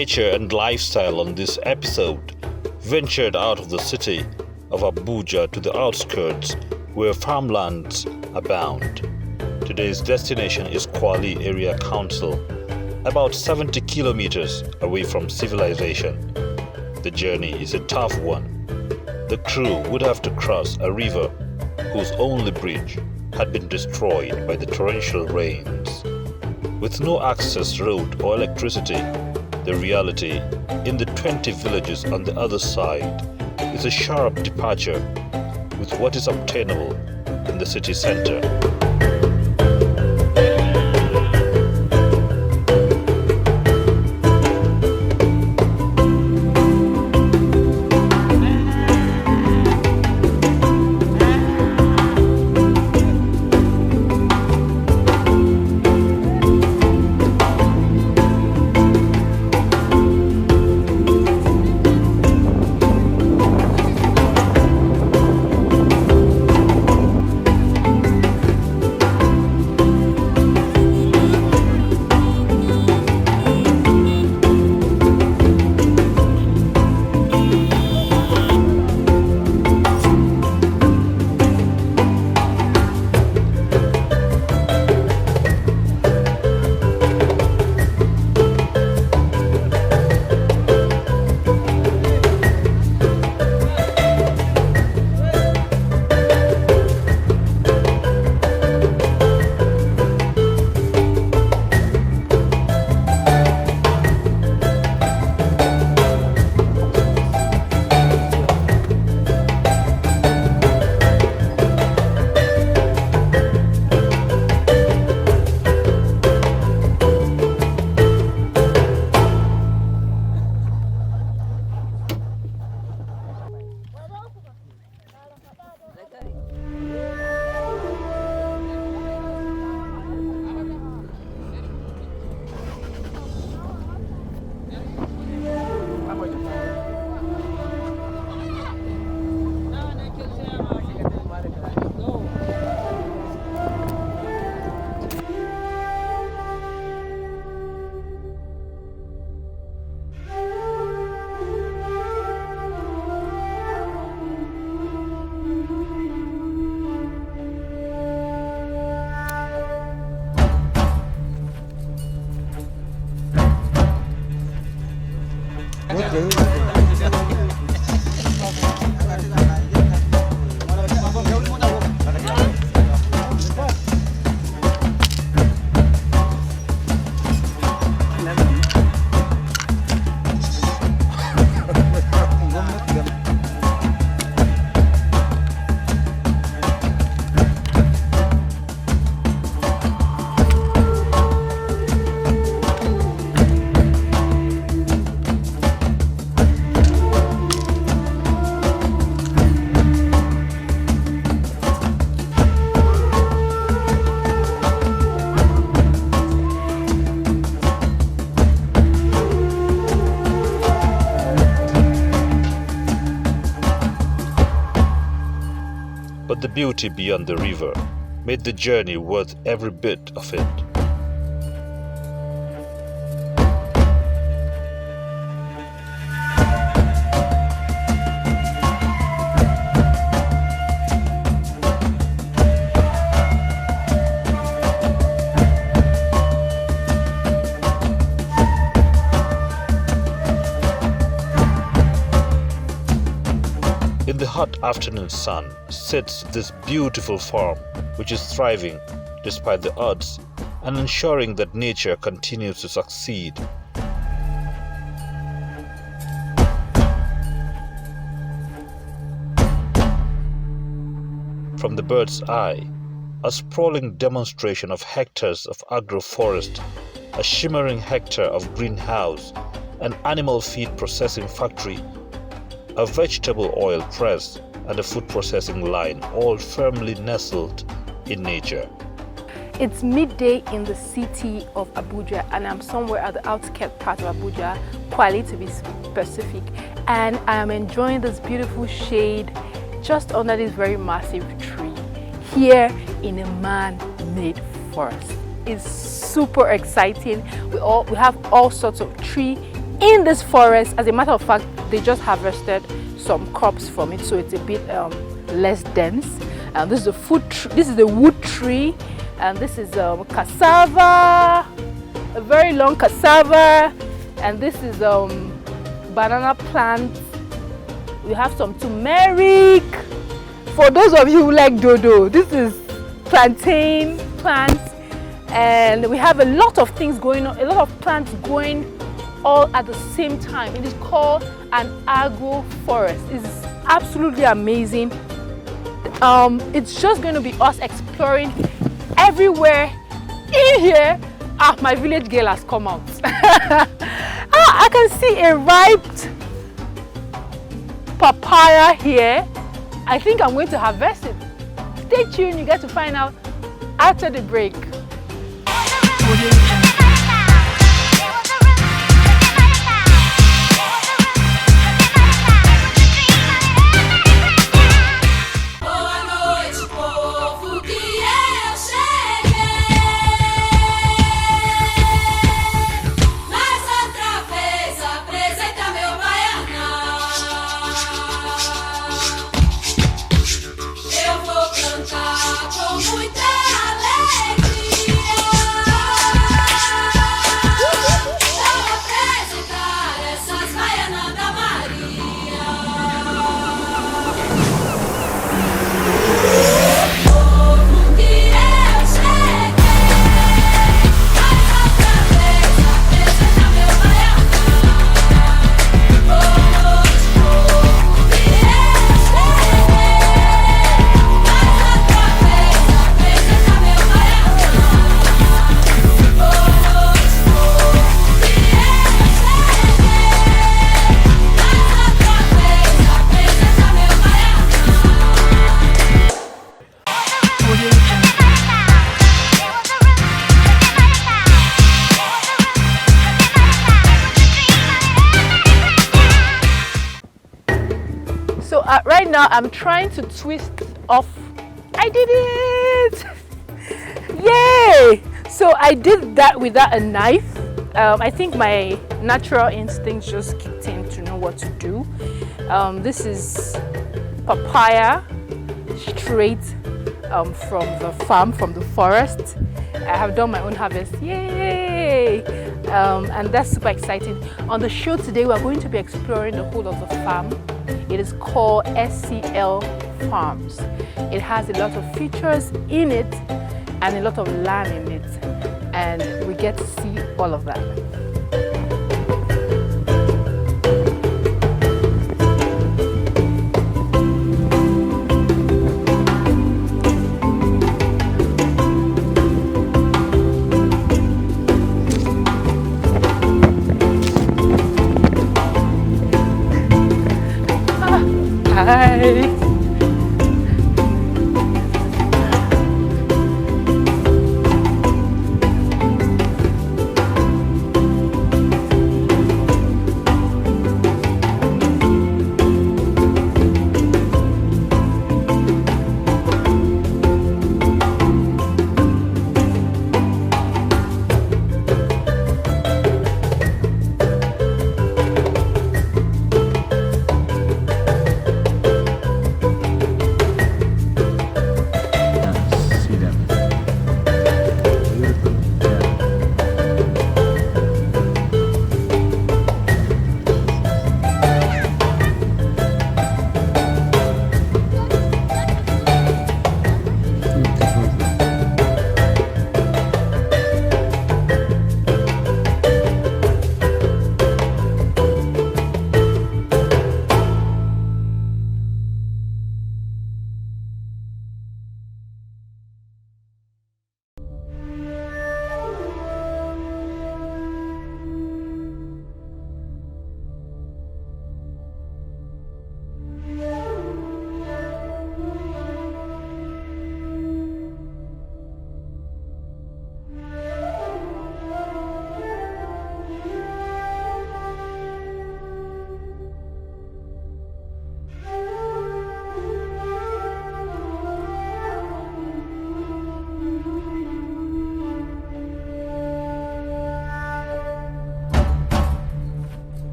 Nature and Lifestyle on this episode ventured out of the city of Abuja to the outskirts where farmlands abound. Today's destination is Kwali Area Council, about 70 kilometers away from civilization. The journey is a tough one. The crew would have to cross a river whose only bridge had been destroyed by the torrential rains. With no access road or electricity, the reality in the 20 villages on the other side is a sharp departure with what is obtainable in the city center. But the beauty beyond the river made the journey worth every bit of it. In the hot afternoon sun sits this beautiful farm, which is thriving despite the odds and ensuring that nature continues to succeed. From the bird's eye, a sprawling demonstration of hectares of agroforest, a shimmering hectare of greenhouse, an animal feed processing factory, a vegetable oil press, and a food processing line, all firmly nestled in nature. It's midday in the city of Abuja, and I'm somewhere at the outskirt part of Abuja, Kwali to be specific, and I'm enjoying this beautiful shade just under this very massive tree here in a man-made forest. It's super exciting. We have all sorts of tree in this forest. As a matter of fact, they just harvested some crops from it, so it's a bit less dense. This is a this is a wood tree, and this is cassava, a very long cassava, and this is banana plant. We have some turmeric. For those of you who like dodo, this is plantain plants, and we have a lot of things going on, a lot of plants going all at the same time. It is called an agroforest. It's absolutely amazing. It's just going to be us exploring everywhere in here. My village girl has come out. I can see a ripe papaya here. I think I'm going to harvest it. Stay tuned, you get to find out after the break. Right now I'm trying to twist off. I did it! Yay! So I did that without a knife. I think my natural instincts just kicked in to know what to do. This is papaya straight from the farm, from the forest. I have done my own harvest. Yay! And that's super exciting. On the show today, we're going to be exploring the whole of the farm. It is called SCL Farms. It has a lot of features in it and a lot of land in it, and we get to see all of that. Hi.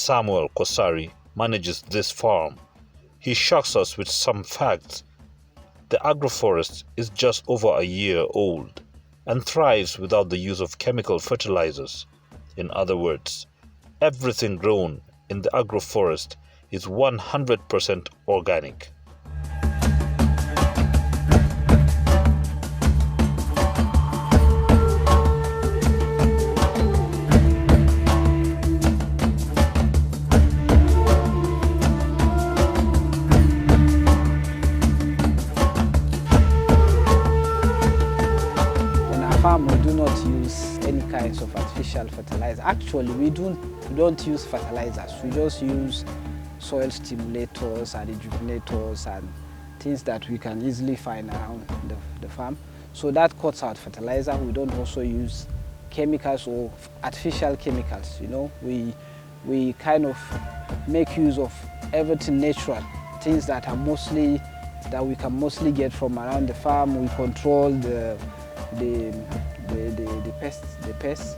Samuel Kosari manages this farm. He shocks us with some facts. The agroforest is just over a year old and thrives without the use of chemical fertilizers. In other words, everything grown in the agroforest is 100% organic. We do not use any kinds of artificial fertilizer. Actually, we don't use fertilizers. We just use soil stimulators and rejuvenators and things that we can easily find around the farm. So that cuts out fertilizer. We don't also use chemicals or artificial chemicals. We kind of make use of everything natural, things that we can mostly get from around the farm. We control the pests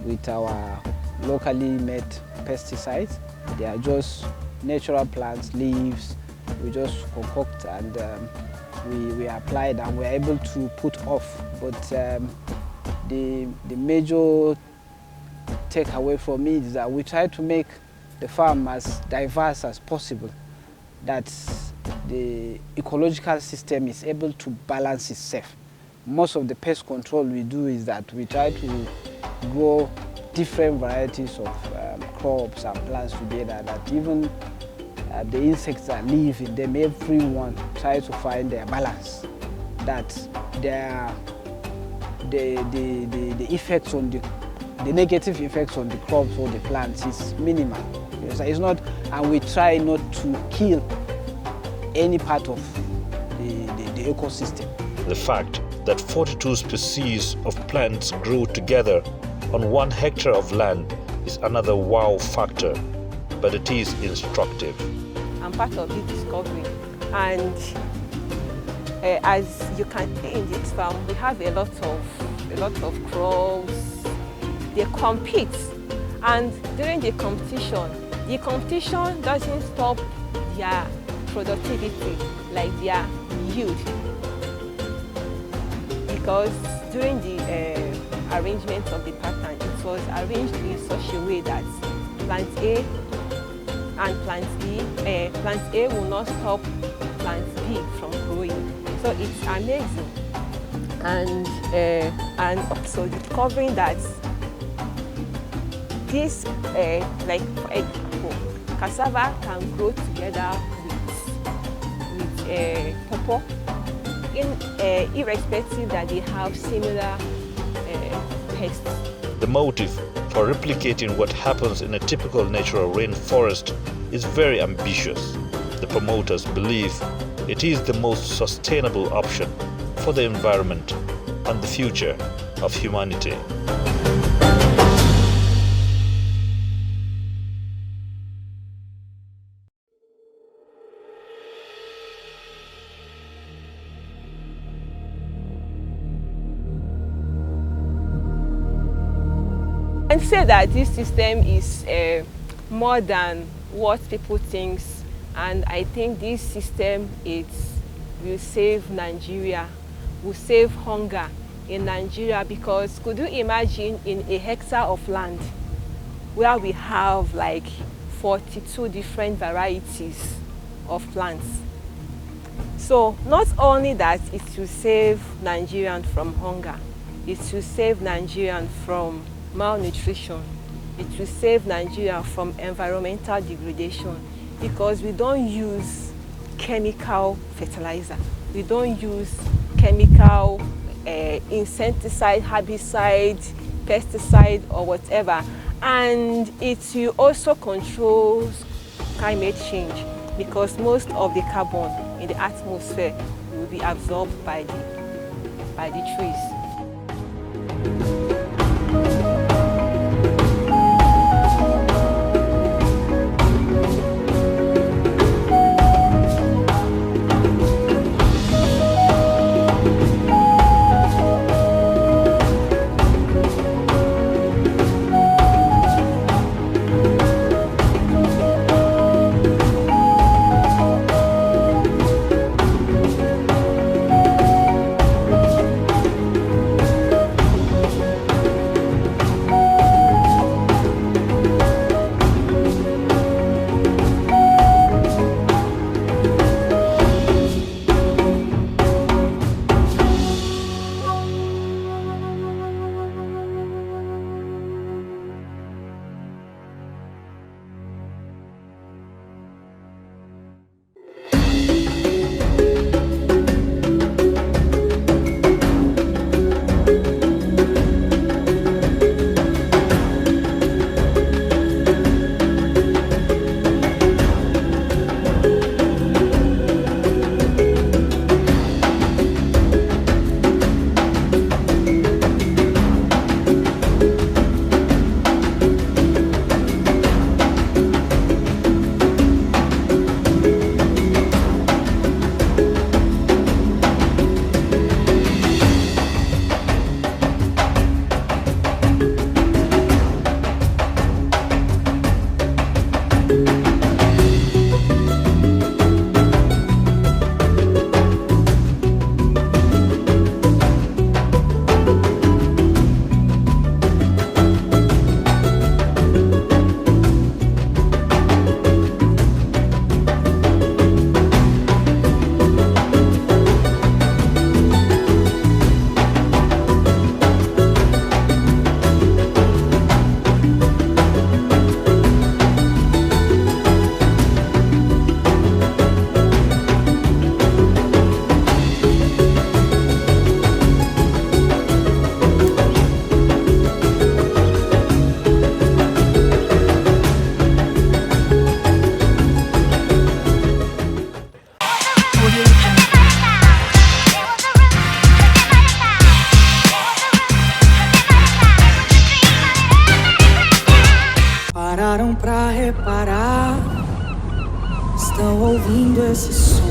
with our locally made pesticides. They are just natural plants, leaves. We just concoct and we apply it, and we're able to put off. But the major takeaway from me is that we try to make the farm as diverse as possible, that the ecological system is able to balance itself. Most of the pest control we do is that we try to grow different varieties of crops and plants together, that even the insects that live in them, everyone tries to find their balance, that the effects on the negative effects on the crops or the plants is minimal. It's not, and we try not to kill any part of the ecosystem. The fact that 42 species of plants grow together on 1 hectare of land is another wow factor, but it is instructive. I'm part of this discovery, and as you can see in this farm, we have a lot of crops. They compete, and during the competition doesn't stop their productivity, like their yield. Because during the arrangement of the pattern, it was arranged in such a way that plant A and plant A will not stop plant B from growing. So it's amazing, and also discovering that this, like for example, cassava can grow together with pawpaw, irrespective that they have similar pests. The motive for replicating what happens in a typical natural rainforest is very ambitious. The promoters believe it is the most sustainable option for the environment and the future of humanity. And say that this system is more than what people think, and I think this system will save Nigeria, will save hunger in Nigeria, because could you imagine in a hectare of land where we have like 42 different varieties of plants? So not only that it will save Nigerians from hunger, it will save Nigerians from malnutrition, it will save Nigeria from environmental degradation, because we don't use chemical fertilizer, we don't use chemical insecticide, herbicide, pesticide or whatever, and it will also control climate change, because most of the carbon in the atmosphere will be absorbed by the trees. esse som,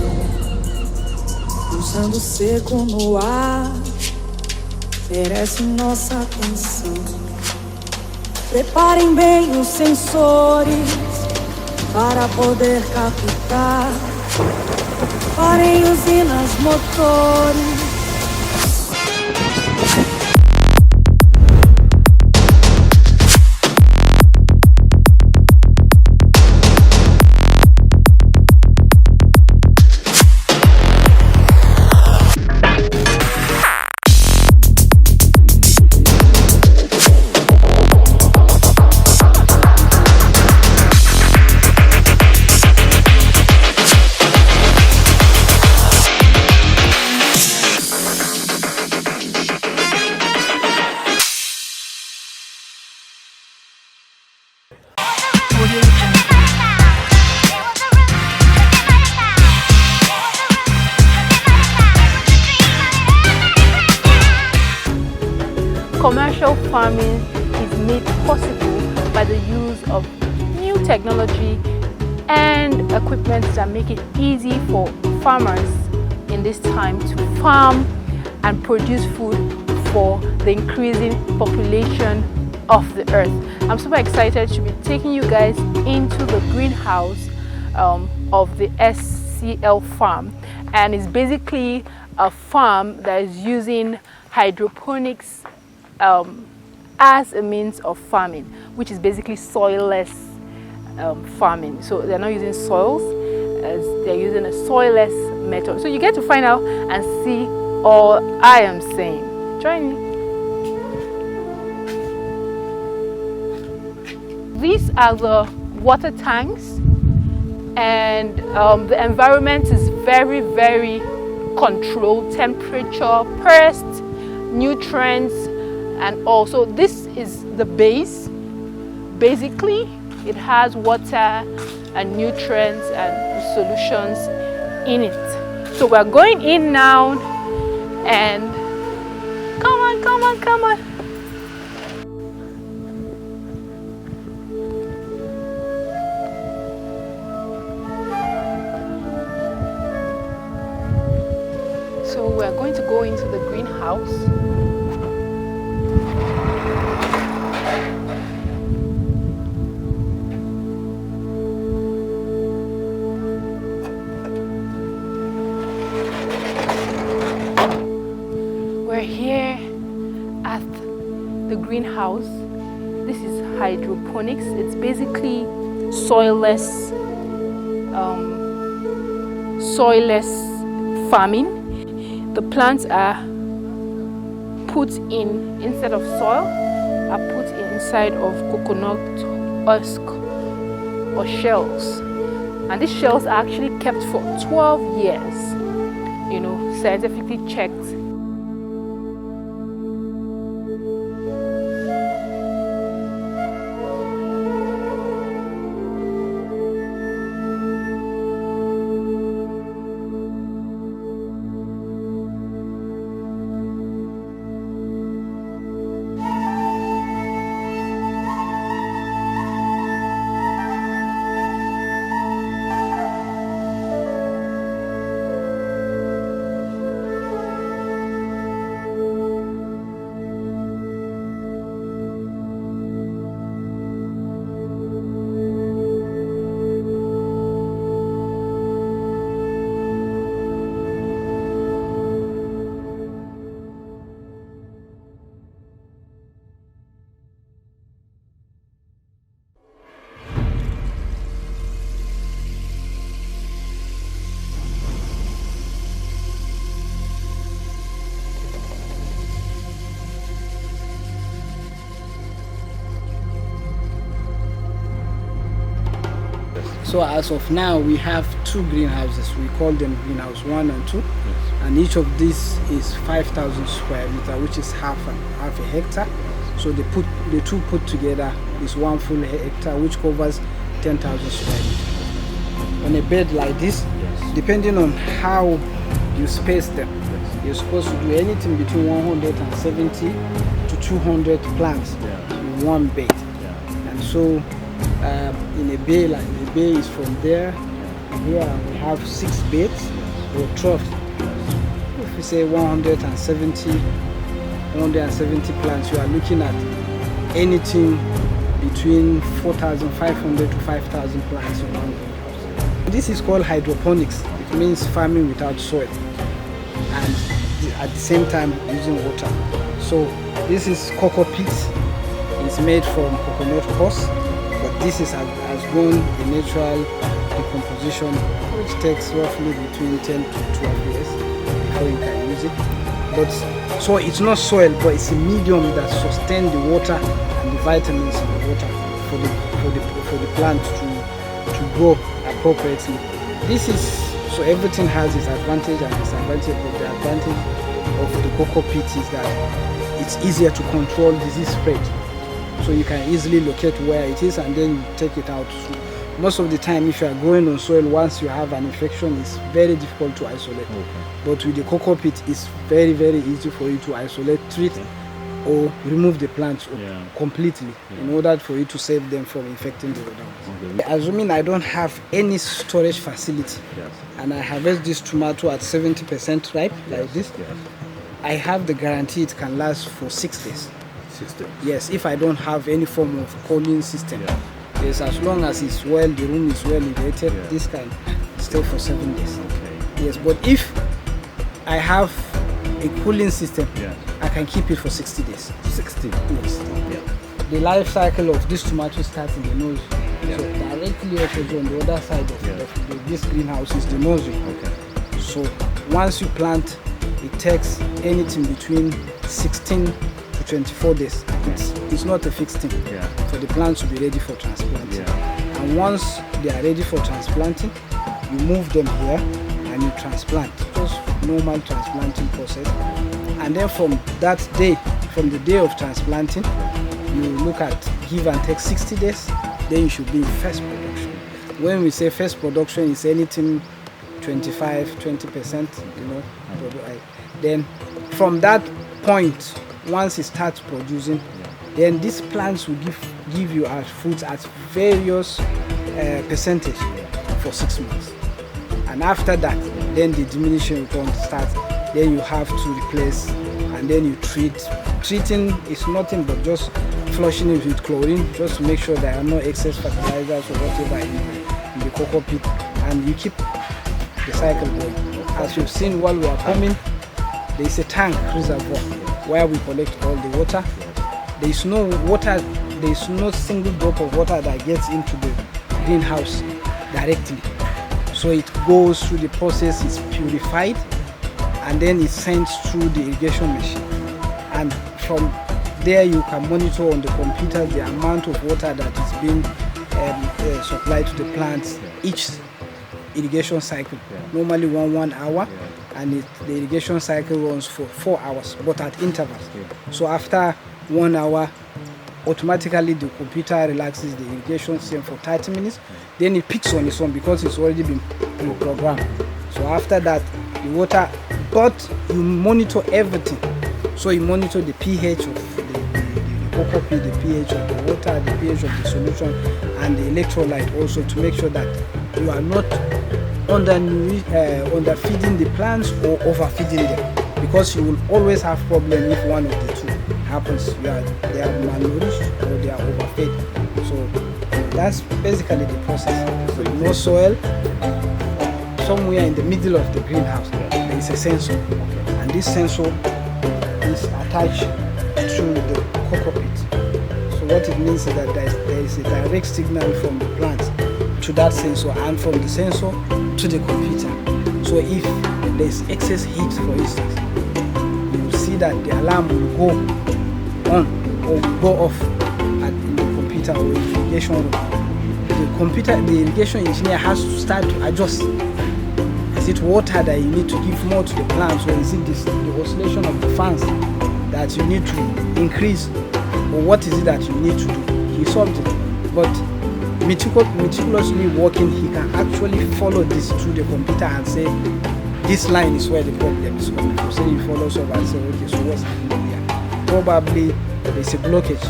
pulsando seco no ar, merece nossa atenção. Preparem bem os sensores para poder captar. Parem usinas, motores. Commercial farming is made possible by the use of new technology and equipment that make it easy for farmers in this time to farm and produce food for the increasing population of the earth. I'm super excited to be taking you guys into the greenhouse of the SCL Farm, and it's basically a farm that is using hydroponics as a means of farming, which is basically soilless farming. So they're not using soils, as they're using a soilless method. So you get to find out and see all I am saying. Join me. These are the water tanks, and the environment is very, very controlled. Temperature, pests, nutrients, and also this is the base. Basically, it has water and nutrients and solutions in it. So we're going in now, and come on, come on, come on. So we're going to go into the greenhouse. We're here at the greenhouse. This is hydroponics. It's basically soilless farming. The plants are put in, instead of soil, are put inside of coconut husk or shells. And these shells are actually kept for 12 years, you know, scientifically checked. So as of now, we have two greenhouses. We call them greenhouse 1 and 2. Yes. And each of these is 5,000 square meter, which is half a hectare. So the two put together is 1 full hectare, which covers 10,000 square meter. On a bed like this, yes, depending on how you space them, yes, you're supposed to do anything between 170 to 200 plants, yeah, in one bed. Yeah. And so in a bay, like the bay is from there Here we have 6 beds or troughs. If we say 170 plants, you are looking at anything between 4,500 to 5,000 plants in one greenhouse. This is called hydroponics. It means farming without soil and at the same time using water. So this is cocoa peats. It's made from coconut husk, but this has gone a natural decomposition, which takes roughly between 10 to 12 years before you can use it. But so it's not soil, but it's a medium that sustains the water and the vitamins in the water for the plant to grow appropriately. This is so everything has its advantage and disadvantage, but the advantage of the cocoa peat is that it's easier to control disease spread. So you can easily locate where it is and then you take it out. So most of the time, if you are growing on soil, once you have an infection, it's very difficult to isolate. Okay. But with the cocoa peat, it's very, very easy for you to isolate, treat, or remove the plants completely in order for you to save them from infecting the other ones. Okay. Assuming I don't have any storage facility and I harvest this tomato at 70% ripe like this, I have the guarantee it can last for 6 days. 6 days? Yes, if I don't have any form of cooling system. Yes, as long as it's well, the room is well irrigated, this can stay for 7 days. Okay. Yes, but if I have a cooling system, I can keep it for 60 days. 60? Yes. The life cycle of this tomato starts in the nursery. So directly opposite on the other side of this greenhouse is the nursery. Okay. So once you plant, it takes anything between 16 to 24 days. It's not a fixed thing for the plants to be ready for transplanting. And once they are ready for transplanting, you move them here and you transplant. Just normal transplanting process. And then from that day, from the day of transplanting, you look at give and take 60 days, then you should be in first production. When we say first production, it's anything 20%, then from that point, once it starts producing, then these plants will give you as fruits at various percentage for 6 months. And after that, then the diminution will start. Then you have to replace, and then you treat. Treating is nothing but just flushing it with chlorine, just to make sure there are no excess fertilizers or whatever in the cocoa peat, and you keep the cycle going. As you've seen while we are coming, there is a tank reservoir where we collect all the water. There is no water, there is no single drop of water that gets into the greenhouse directly. So it goes through the process, it's purified, and then it's sent through the irrigation machine. And from there you can monitor on the computer the amount of water that is being supplied to the plants each irrigation cycle. Normally 1 hour, and the irrigation cycle runs for 4 hours, but at intervals. So after 1 hour, automatically the computer relaxes the irrigation system for 30 minutes. Then it picks on its own because it's already been programmed. So after that, the water, but you monitor everything. So you monitor the pH of the cocoa peat, the pH of the water, the pH of the solution, and the electrolyte also, to make sure that you are not underfeeding the plants or overfeeding them, because you will always have problem if one of the two happens. They are malnourished or they are overfed. So that's basically the process. So no soil. Somewhere in the middle of the greenhouse, there is a sensor, and this sensor is attached to the cocoa peat. So what it means is that there is a direct signal from the plant to that sensor, and from the sensor to the computer. So if there is excess heat, for instance, you will see that the alarm will go on or go off in the computer or irrigation room. The irrigation engineer has to start to adjust. Is it water that you need to give more to the plants, or is it the oscillation of the fans that you need to increase, or what is it that you need to do? He solved it, but meticulously working, he can actually follow this through the computer and say, this line is where the problem is coming from. So he follows up and say, okay, so what's happening here? Probably there's a blockage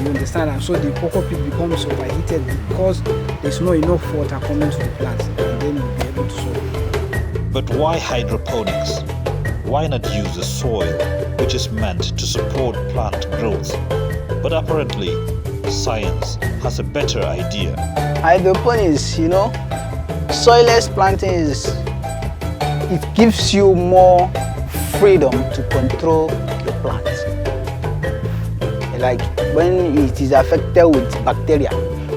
You understand? And so the cocoa pit becomes overheated because there's not enough water coming to the plants, and then you'll be able to sow. But why hydroponics? Why not use the soil, which is meant to support plant growth? But apparently, science has a better idea. Hydroponics, soilless planting it gives you more freedom to control the plant. Like when it is affected with bacteria,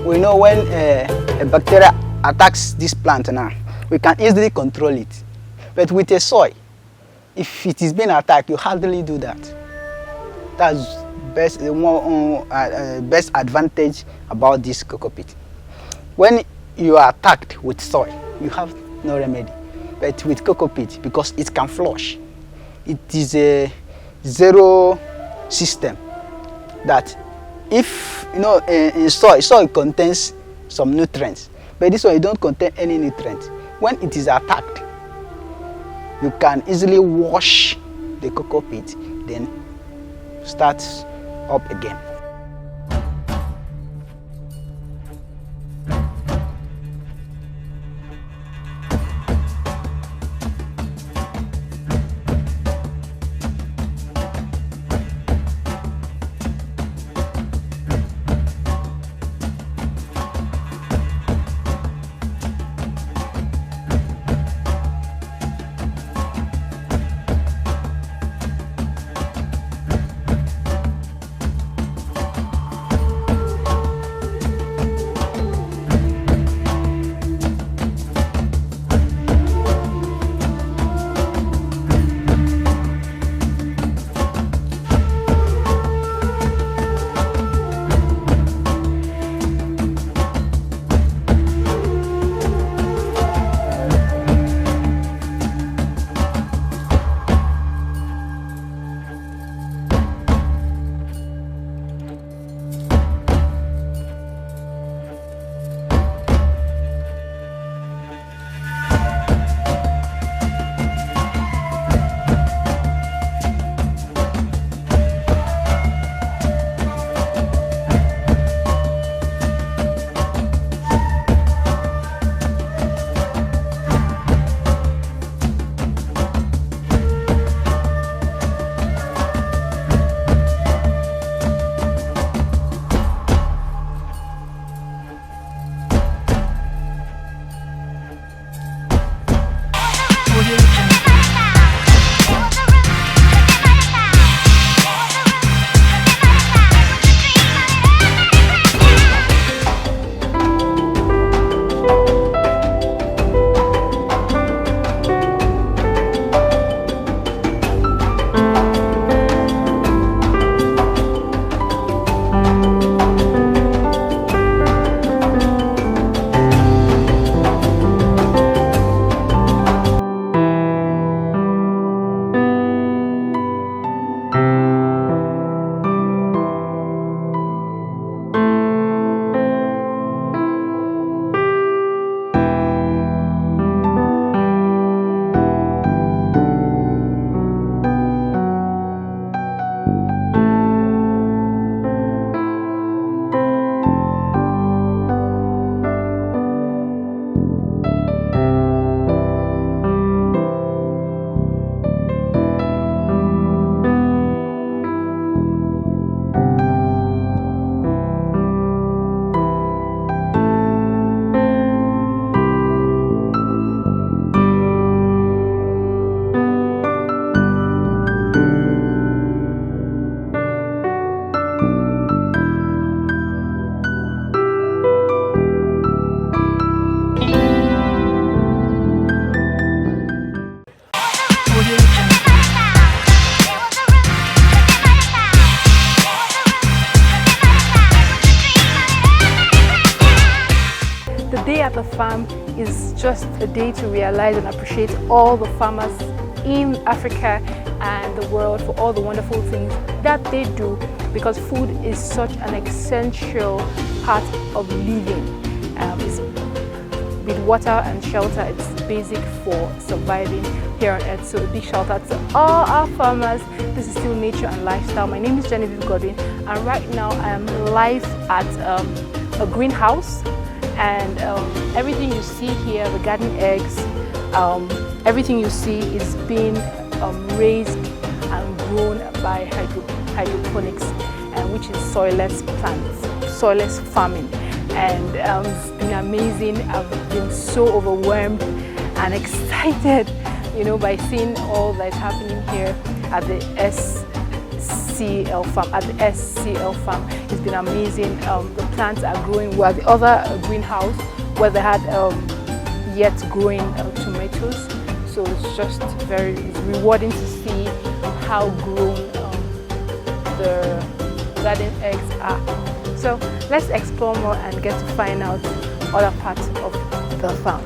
we know when a bacteria attacks this plant now, we can easily control it. But with a soil, if it is being attacked, you hardly do that. That's best advantage about this cocoa pit. When you are attacked with soil, you have no remedy. But with cocoa pit, because it can flush, it is a zero system. That if in soil contains some nutrients, but this one, you don't contain any nutrients. When it is attacked, you can easily wash the cocoa pit, then start up again. at the farm is just a day to realize and appreciate all the farmers in Africa and the world for all the wonderful things that they do, because food is such an essential part of living. With water and shelter, it's basic for surviving here on Earth. So a big shout out to all our farmers. This is still Nature and Lifestyle. My name is Genevieve Godwin, and right now I am live at a greenhouse, and everything you see here, the garden eggs, everything you see is being raised and grown by hydroponics, which is soilless plants, soilless farming. And it's been amazing. I've been so overwhelmed and excited, you know, by seeing all that's happening here at the SCL Farm. It's been amazing. The plants are growing. Well, the other greenhouse where they had yet growing tomatoes. So it's just it's rewarding to see how grown the garden eggs are. So let's explore more and get to find out other parts of the farm.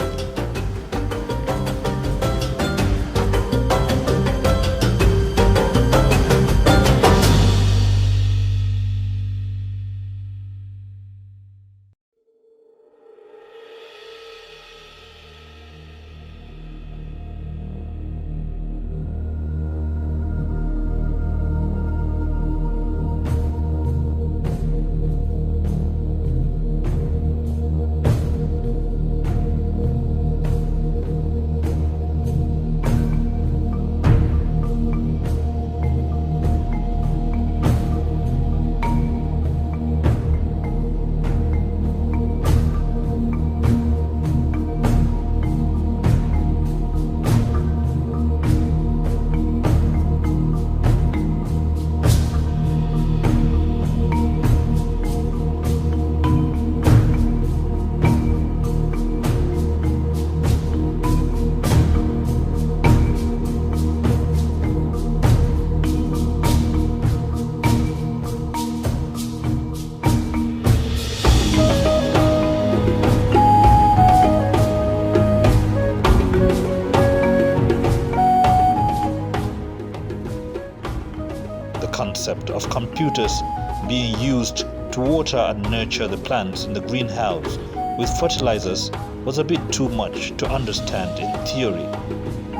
Concept of computers being used to water and nurture the plants in the greenhouse with fertilizers was a bit too much to understand in theory.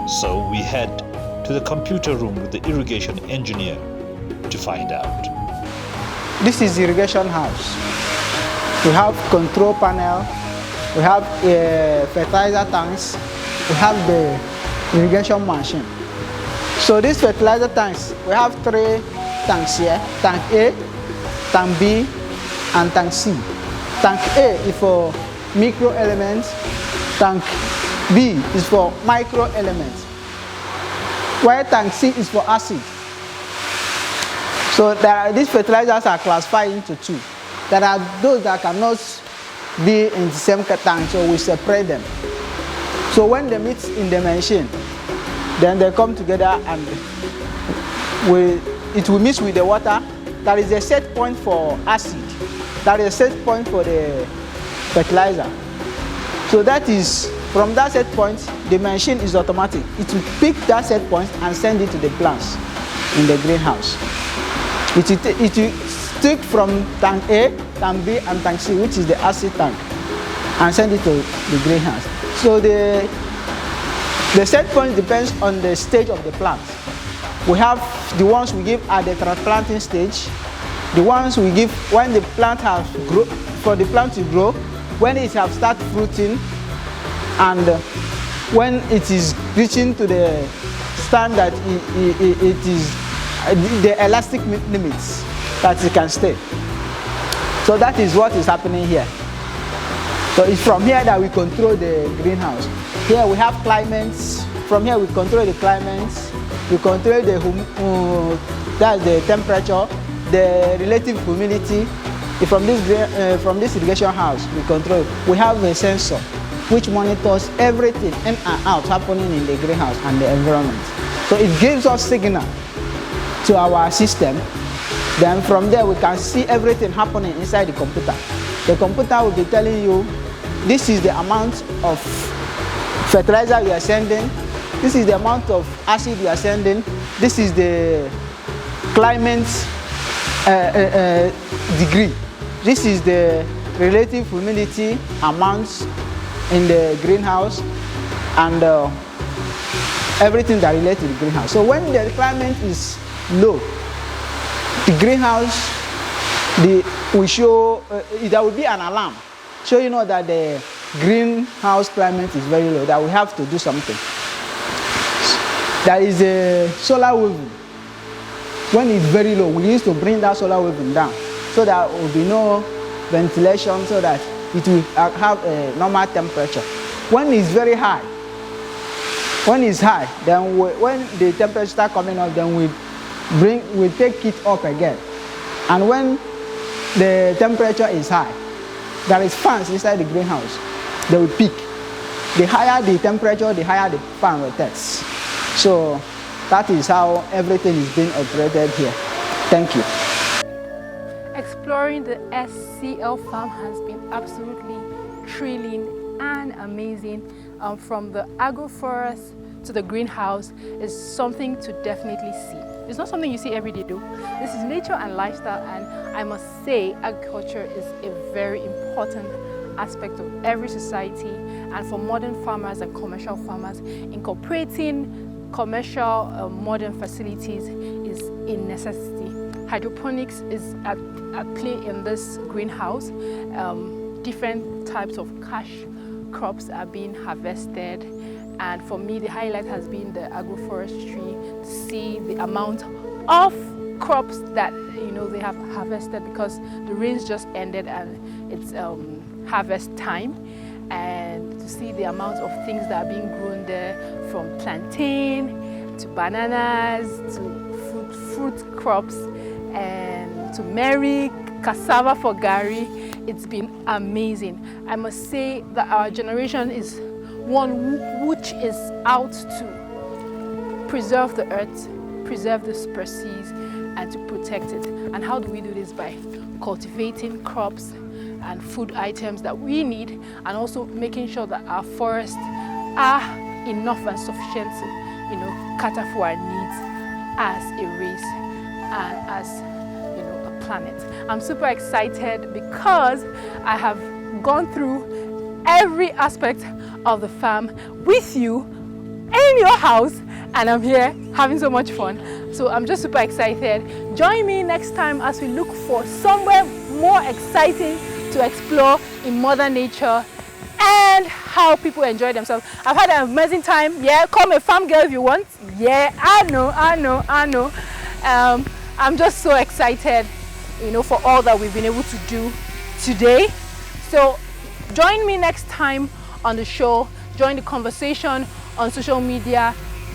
So we head to the computer room with the irrigation engineer to find out. This is irrigation house. We have control panel, we have fertilizer tanks, we have the irrigation machine. So these fertilizer tanks, we have 3 tanks here, tank A, tank B, and tank C. Tank A is for micro elements, tank B is for micro elements, while tank C is for acid. So these fertilizers are classified into 2. There are those that cannot be in the same tank, so we separate them. So when they meet in the machine, then they come together and it will mix with the water. There is a set point for acid. There is a set point for the fertilizer. So that is, from that set point, the machine is automatic. It will pick that set point and send it to the plants in the greenhouse. It will take from tank A, tank B, and tank C, which is the acid tank, and send it to the greenhouse. So the set point depends on the stage of the plant. We have the ones we give at the transplanting stage, the ones we give when the plant has grown, for the plant to grow, when it has started fruiting, and when it is reaching to the standard, it is the elastic limits that it can stay. So that is what is happening here. So it's from here that we control the greenhouse. Here we have climates. From here we control the climates. We control that's the temperature, the relative humidity. From this irrigation house, we control. We have a sensor which monitors everything in and out happening in the greenhouse and the environment. So it gives us signal to our system. Then from there we can see everything happening inside the computer. The computer will be telling you this is the amount of fertilizer you are sending, this is the amount of acid you are sending, this is the climate degree, this is the relative humidity amounts in the greenhouse, and everything that relates to the greenhouse. So when the climate is low, the greenhouse, there will be an alarm, so you know that the greenhouse climate is very low, that we have to do something. There is a solar weaving. When it's very low, we used to bring that solar weaving down, so that there will be no ventilation, so that it will have a normal temperature. When it's very high, then when the temperature start coming up, then we take it up again. And when the temperature is high, there is fans inside the greenhouse. They will peak. The higher the temperature, the higher the fan rotates. So that is how everything is being operated here. Thank you. Exploring the SCL farm has been absolutely thrilling and amazing. From the agroforest to the greenhouse is something to definitely see. It's not something you see every day though. This is nature and lifestyle, and I must say agriculture is a very important aspect of every society, and for modern farmers and commercial farmers, incorporating commercial modern facilities is a necessity. Hydroponics is at play in this greenhouse. Different types of cash crops are being harvested, and for me the highlight has been the agroforestry, to see the amount of crops that they have harvested, because the rains just ended and it's harvest time, and to see the amount of things that are being grown there, from plantain to bananas to fruit crops and to merry cassava for gari. It's been amazing. I must say that our generation is one which is out to preserve the earth, preserve the species, and to protect it. And how do we do this? By cultivating crops and food items that we need, and also making sure that our forests are enough and sufficient to cater for our needs as a race and as a planet. I'm super excited because I have gone through every aspect of the farm with you in your house, and I'm here having so much fun. So I'm just super excited. Join me next time as we look for somewhere more exciting to explore in Mother Nature and how people enjoy themselves. I've had an amazing time. Yeah, call me a farm girl if you want. Yeah, I know. I'm just so excited, for all that we've been able to do today. So join me next time on the show. Join the conversation on social media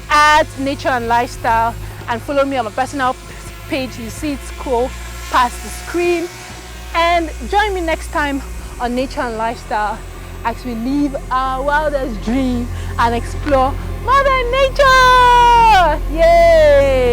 at Nature and Lifestyle, and follow me on my personal page. You see it scroll past the screen. And join me next time on Nature and Lifestyle as we live our wildest dream and explore Mother Nature! Yay!